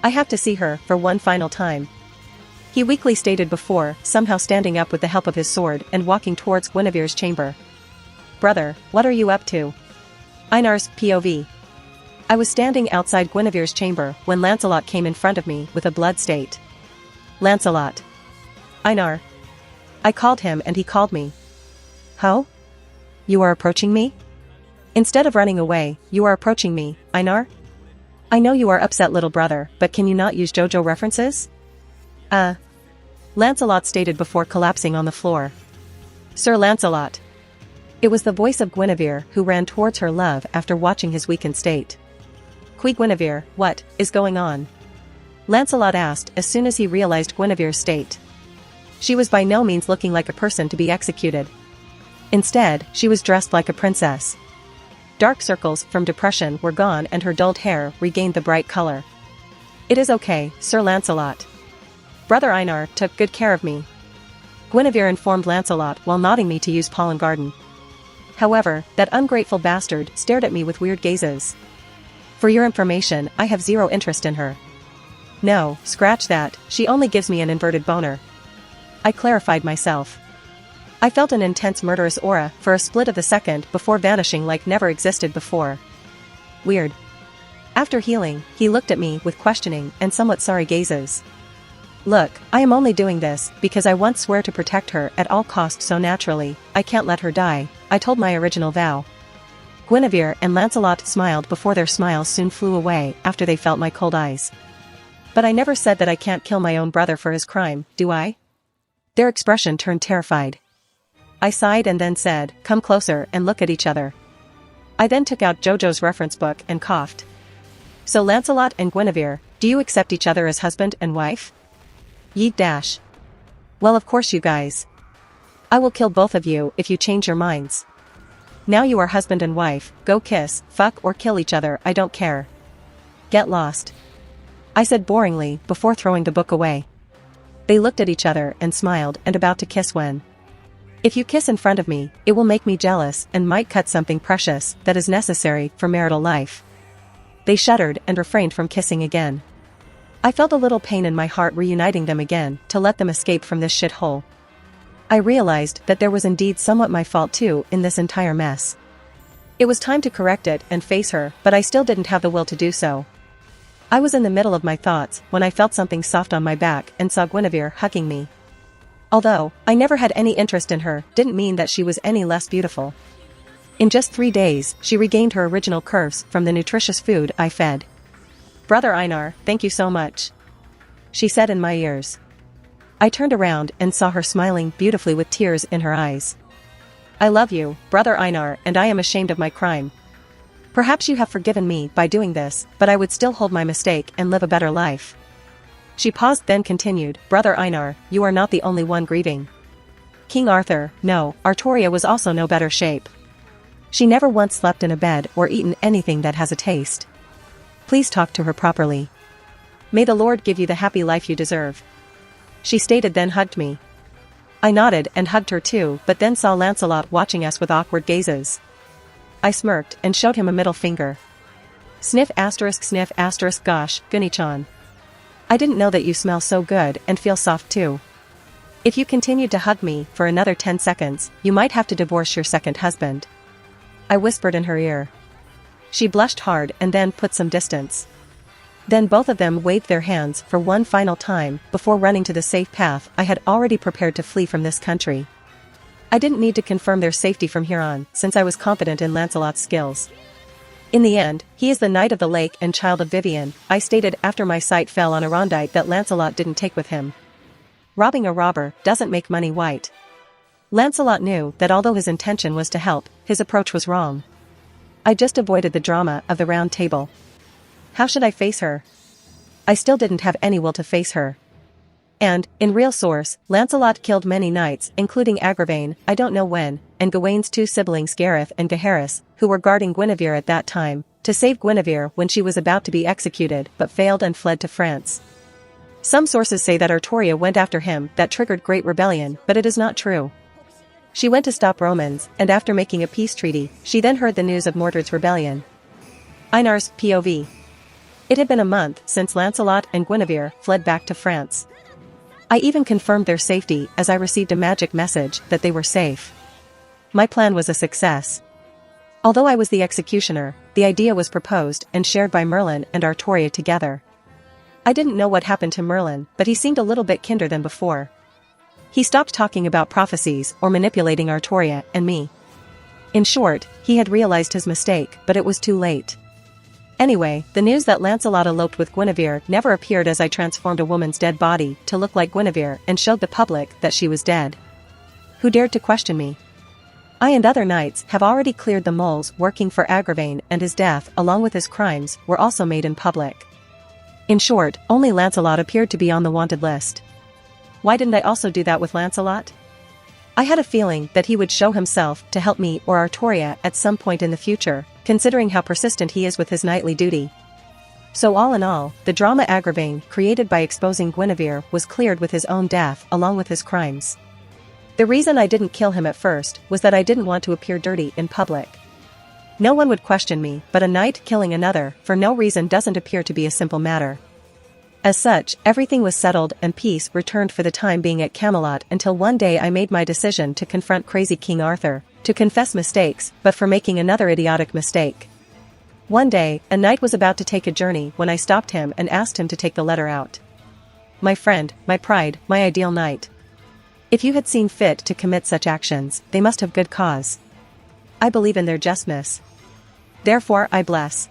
I have to see her for one final time. he weakly stated before, somehow standing up with the help of his sword and walking towards Guinevere's chamber. "Brother, what are you up to?" Einar's POV. I was standing outside Guinevere's chamber when Lancelot came in front of me with a blood state. "Lancelot." "Einar." I called him and he called me. "How? You are approaching me? Instead of running away, you are approaching me, Einar? I know you are upset, little brother, but can you not use JoJo references?" Lancelot stated before collapsing on the floor. "Sir Lancelot." It was the voice of Guinevere who ran towards her love after watching his weakened state. "Qui Guinevere, what is going on?" Lancelot asked as soon as he realized Guinevere's state. She was by no means looking like a person to be executed. Instead, she was dressed like a princess. Dark circles from depression were gone and her dulled hair regained the bright color. "It is okay, Sir Lancelot. Brother Einar took good care of me," Guinevere informed Lancelot while nodding me to use Pollen Garden. However, that ungrateful bastard stared at me with weird gazes. "For your information, I have zero interest in her." "No, scratch that, she only gives me an inverted boner," I clarified myself. I felt an intense murderous aura for a split of the second before vanishing like never existed before. Weird. After healing, he looked at me with questioning and somewhat sorry gazes. "Look, I am only doing this because I once swear to protect her at all costs, so naturally, I can't let her die," I told my original vow. Guinevere and Lancelot smiled before their smiles soon flew away after they felt my cold eyes. "But I never said that I can't kill my own brother for his crime, do I?" Their expression turned terrified. I sighed and then said, "Come closer and look at each other." I then took out JoJo's reference book and coughed. "So Lancelot and Guinevere, do you accept each other as husband and wife?" Yeet dash. "Well, of course, you guys. I will kill both of you if you change your minds. Now you are husband and wife, go kiss, fuck or kill each other, I don't care. Get lost," I said boringly before throwing the book away. They looked at each other and smiled and about to kiss when. "If you kiss in front of me, it will make me jealous and might cut something precious that is necessary for marital life." They shuddered and refrained from kissing again. I felt a little pain in my heart reuniting them again to let them escape from this shithole. I realized that there was indeed somewhat my fault too in this entire mess. It was time to correct it and face her, but I still didn't have the will to do so. I was in the middle of my thoughts when I felt something soft on my back and saw Guinevere hugging me. Although I never had any interest in her, didn't mean that she was any less beautiful. In just 3 days, she regained her original curves from the nutritious food I fed. "Brother Einar, thank you so much," she said in my ears. I turned around and saw her smiling beautifully with tears in her eyes. "I love you, Brother Einar, and I am ashamed of my crime. Perhaps you have forgiven me by doing this, but I would still hold my mistake and live a better life." She paused then continued, "Brother Einar, you are not the only one grieving. King Arthur, no, Arturia was also no better shape. She never once slept in a bed or eaten anything that has a taste. Please talk to her properly. May the Lord give you the happy life you deserve," she stated then hugged me. I nodded and hugged her too, but then saw Lancelot watching us with awkward gazes. I smirked and showed him a middle finger. Sniff asterisk gosh, Gunny-chan. I didn't know that you smell so good and feel soft too. If you continued to hug me for another 10 seconds, you might have to divorce your second husband, I whispered in her ear. She blushed hard and then put some distance. Then both of them waved their hands for one final time before running to the safe path I had already prepared to flee from this country. I didn't need to confirm their safety from here on, since I was confident in Lancelot's skills. "In the end, he is the knight of the lake and child of Vivian," I stated after my sight fell on a rondite that Lancelot didn't take with him. Robbing a robber doesn't make money white. Lancelot knew that although his intention was to help, his approach was wrong. I just avoided the drama of the round table. How should I face her? I still didn't have any will to face her. And, in real source, Lancelot killed many knights including Agravain, I don't know when, and Gawain's 2 siblings Gareth and Gaheris, who were guarding Guinevere at that time, to save Guinevere when she was about to be executed but failed and fled to France. Some sources say that Arturia went after him that triggered great rebellion, but it is not true. She went to stop Romans, and after making a peace treaty, she then heard the news of Mordred's rebellion. Einar's POV. It had been a month since Lancelot and Guinevere fled back to France. I even confirmed their safety as I received a magic message that they were safe. My plan was a success. Although I was the executioner, the idea was proposed and shared by Merlin and Artoria together. I didn't know what happened to Merlin, but he seemed a little bit kinder than before. He stopped talking about prophecies or manipulating Artoria and me. In short, he had realized his mistake, but it was too late. Anyway, the news that Lancelot eloped with Guinevere never appeared as I transformed a woman's dead body to look like Guinevere and showed the public that she was dead. Who dared to question me? I and other knights have already cleared the moles working for Agravain, and his death, along with his crimes, were also made in public. In short, only Lancelot appeared to be on the wanted list. Why didn't I also do that with Lancelot? I had a feeling that he would show himself to help me or Artoria at some point in the future, considering how persistent he is with his knightly duty. So all in all, the drama Agravain created by exposing Guinevere was cleared with his own death along with his crimes. The reason I didn't kill him at first was that I didn't want to appear dirty in public. No one would question me, but a knight killing another for no reason doesn't appear to be a simple matter. As such, everything was settled and peace returned for the time being at Camelot until one day I made my decision to confront crazy King Arthur, to confess mistakes, but for making another idiotic mistake. One day, a knight was about to take a journey when I stopped him and asked him to take the letter out. My friend, my pride, my ideal knight. If you had seen fit to commit such actions, they must have good cause. I believe in their justness. Therefore I bless.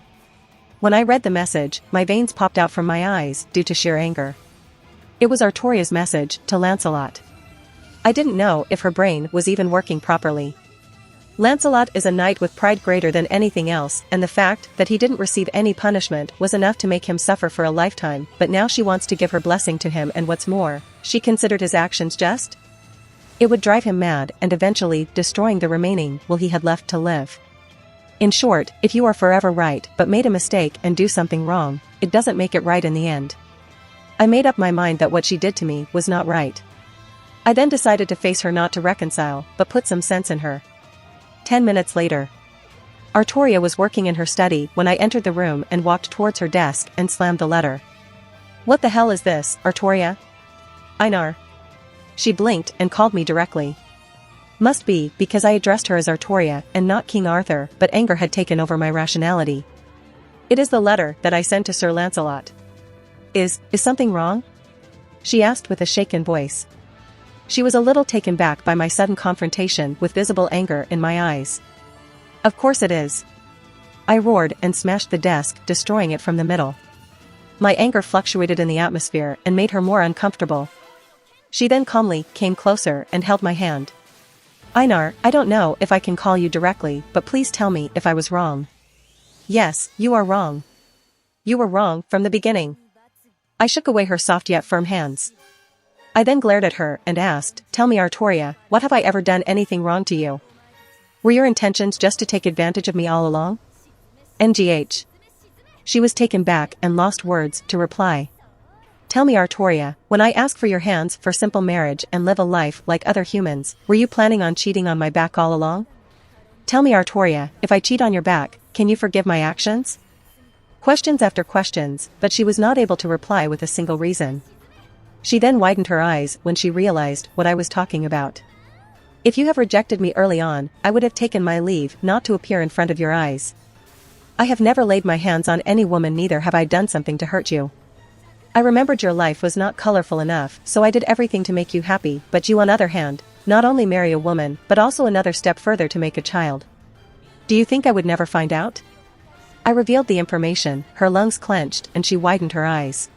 When I read the message, my veins popped out from my eyes due to sheer anger. It was Artoria's message to Lancelot. I didn't know if her brain was even working properly. Lancelot is a knight with pride greater than anything else, and the fact that he didn't receive any punishment was enough to make him suffer for a lifetime, but now she wants to give her blessing to him, and what's more, she considered his actions just? It would drive him mad and eventually destroying the remaining will he had left to live. In short, if you are forever right but made a mistake and do something wrong, it doesn't make it right in the end. I made up my mind that what she did to me was not right. I then decided to face her, not to reconcile, but put some sense in her. 10 minutes later. Artoria was working in her study when I entered the room and walked towards her desk and slammed the letter. What the hell is this, Artoria? Einar. She blinked and called me directly. Must be because I addressed her as Artoria and not King Arthur, but anger had taken over my rationality. It is the letter that I sent to Sir Lancelot. Is something wrong? She asked with a shaken voice. She was a little taken back by my sudden confrontation with visible anger in my eyes. Of course it is. I roared and smashed the desk, destroying it from the middle. My anger fluctuated in the atmosphere and made her more uncomfortable. She then calmly came closer and held my hand. Einar, I don't know if I can call you directly, but please tell me if I was wrong. Yes, you are wrong. You were wrong from the beginning. I shook away her soft yet firm hands. I then glared at her and asked, tell me, Artoria, what have I ever done anything wrong to you? Were your intentions just to take advantage of me all along? NGH. She was taken back and lost words to reply. Tell me, Artoria, when I ask for your hands for simple marriage and live a life like other humans, were you planning on cheating on my back all along? Tell me, Artoria, if I cheat on your back, can you forgive my actions? Questions after questions, but she was not able to reply with a single reason. She then widened her eyes when she realized what I was talking about. If you have rejected me early on, I would have taken my leave not to appear in front of your eyes. I have never laid my hands on any woman, neither have I done something to hurt you. I remembered your life was not colorful enough, so I did everything to make you happy, but you on the other hand, not only marry a woman, but also another step further to make a child. Do you think I would never find out? I revealed the information, her lungs clenched and she widened her eyes.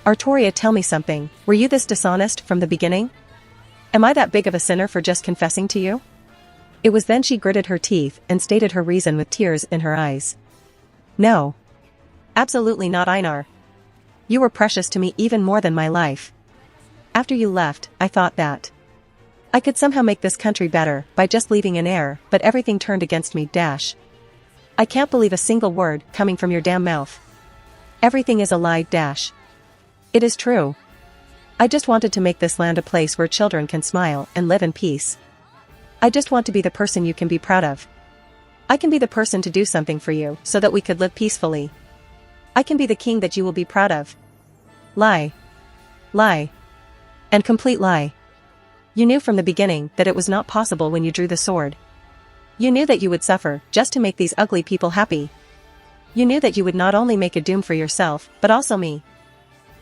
Artoria, tell me something, were you this dishonest from the beginning? Am I that big of a sinner for just confessing to you? It was then she gritted her teeth and stated her reason with tears in her eyes. No. Absolutely not, Einar. You were precious to me even more than my life. After you left, I thought that I could somehow make this country better by just leaving an heir, but everything turned against me. I can't believe a single word coming from your damn mouth. Everything is a lie. It is true. I just wanted to make this land a place where children can smile and live in peace. I just want to be the person you can be proud of. I can be the person to do something for you so that we could live peacefully. I can be the king that you will be proud of. Lie. Lie. And complete lie. You knew from the beginning that it was not possible when you drew the sword. You knew that you would suffer just to make these ugly people happy. You knew that you would not only make a doom for yourself, but also me.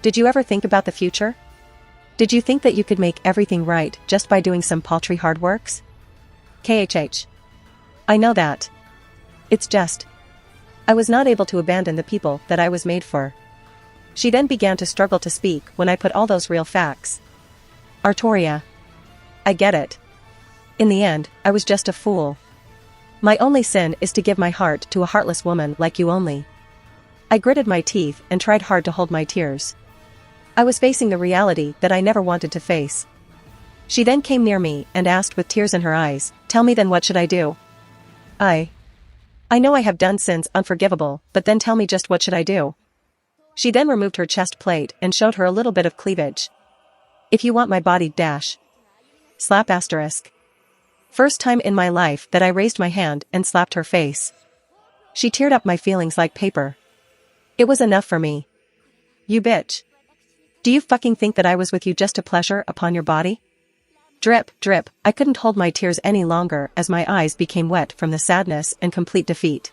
Did you ever think about the future? Did you think that you could make everything right just by doing some paltry hard works? KHH. I know that. It's just. I was not able to abandon the people that I was made for. She then began to struggle to speak when I put all those real facts. Arturia. I get it. In the end, I was just a fool. My only sin is to give my heart to a heartless woman like you only. I gritted my teeth and tried hard to hold my tears. I was facing the reality that I never wanted to face. She then came near me and asked with tears in her eyes, "Tell me then, what should I do?" I know I have done sins unforgivable, but then tell me just what should I do? She then removed her chest plate and showed her a little bit of cleavage. If you want my body dash. Slap asterisk. First time in my life that I raised my hand and slapped her face. She teared up my feelings like paper. It was enough for me. You bitch. Do you fucking think that I was with you just to pleasure upon your body? Drip, drip, I couldn't hold my tears any longer as my eyes became wet from the sadness and complete defeat.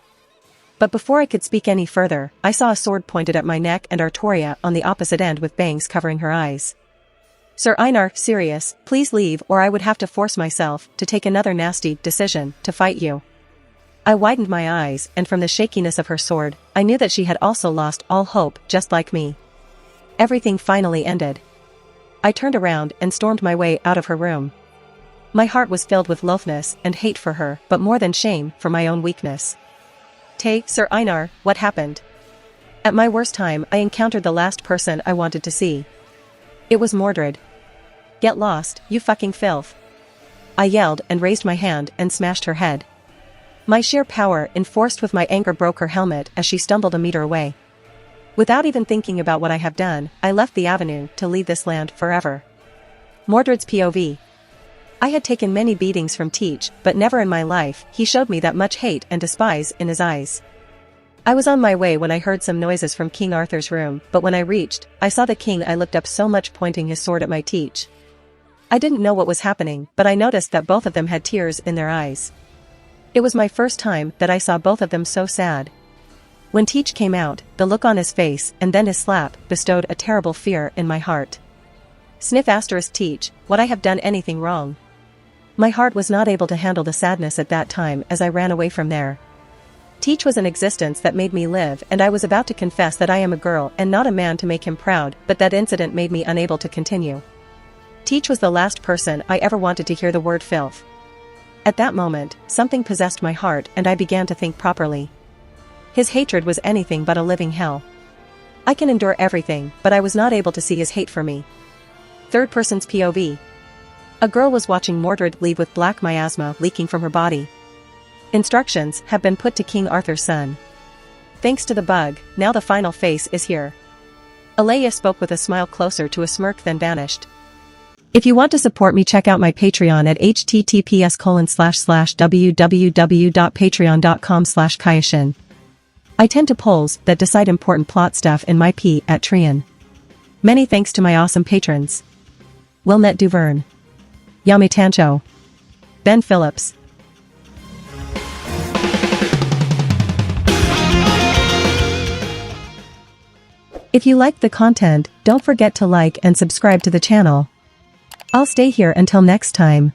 But before I could speak any further, I saw a sword pointed at my neck and Arturia on the opposite end with bangs covering her eyes. Sir Einar, serious, please leave or I would have to force myself to take another nasty decision to fight you. I widened my eyes and from the shakiness of her sword, I knew that she had also lost all hope just like me. Everything finally ended. I turned around and stormed my way out of her room. My heart was filled with loathness and hate for her, but more than shame for my own weakness. Sir Einar, what happened? At my worst time, I encountered the last person I wanted to see. It was Mordred. Get lost, you fucking filth. I yelled and raised my hand and smashed her head. My sheer power enforced with my anger broke her helmet as she stumbled a meter away. Without even thinking about what I have done, I left the avenue to leave this land forever. Mordred's POV. I had taken many beatings from Teach, but never in my life he showed me that much hate and despise in his eyes. I was on my way when I heard some noises from King Arthur's room, but when I reached, I saw the king I looked up so much pointing his sword at my Teach. I didn't know what was happening, but I noticed that both of them had tears in their eyes. It was my first time that I saw both of them so sad. When Teach came out, the look on his face and then his slap bestowed a terrible fear in my heart. Sniff asterisk Teach, would I have done anything wrong? My heart was not able to handle the sadness at that time as I ran away from there. Teach was an existence that made me live and I was about to confess that I am a girl and not a man to make him proud, but that incident made me unable to continue. Teach was the last person I ever wanted to hear the word filth. At that moment, something possessed my heart and I began to think properly. His hatred was anything but a living hell. I can endure everything, but I was not able to see his hate for me. Third person's POV. A girl was watching Mordred leave with black miasma leaking from her body. Instructions have been put to King Arthur's son. Thanks to the bug, now the final face is here. Alea spoke with a smile closer to a smirk then vanished. If you want to support me, check out my Patreon at https://www.patreon.com/Kayashin. I tend to polls that decide important plot stuff in my P at Trian. Many thanks to my awesome patrons. Wilmette Duverne. Yame Tancho. Ben Phillips. If you liked the content, don't forget to like and subscribe to the channel. I'll stay here until next time.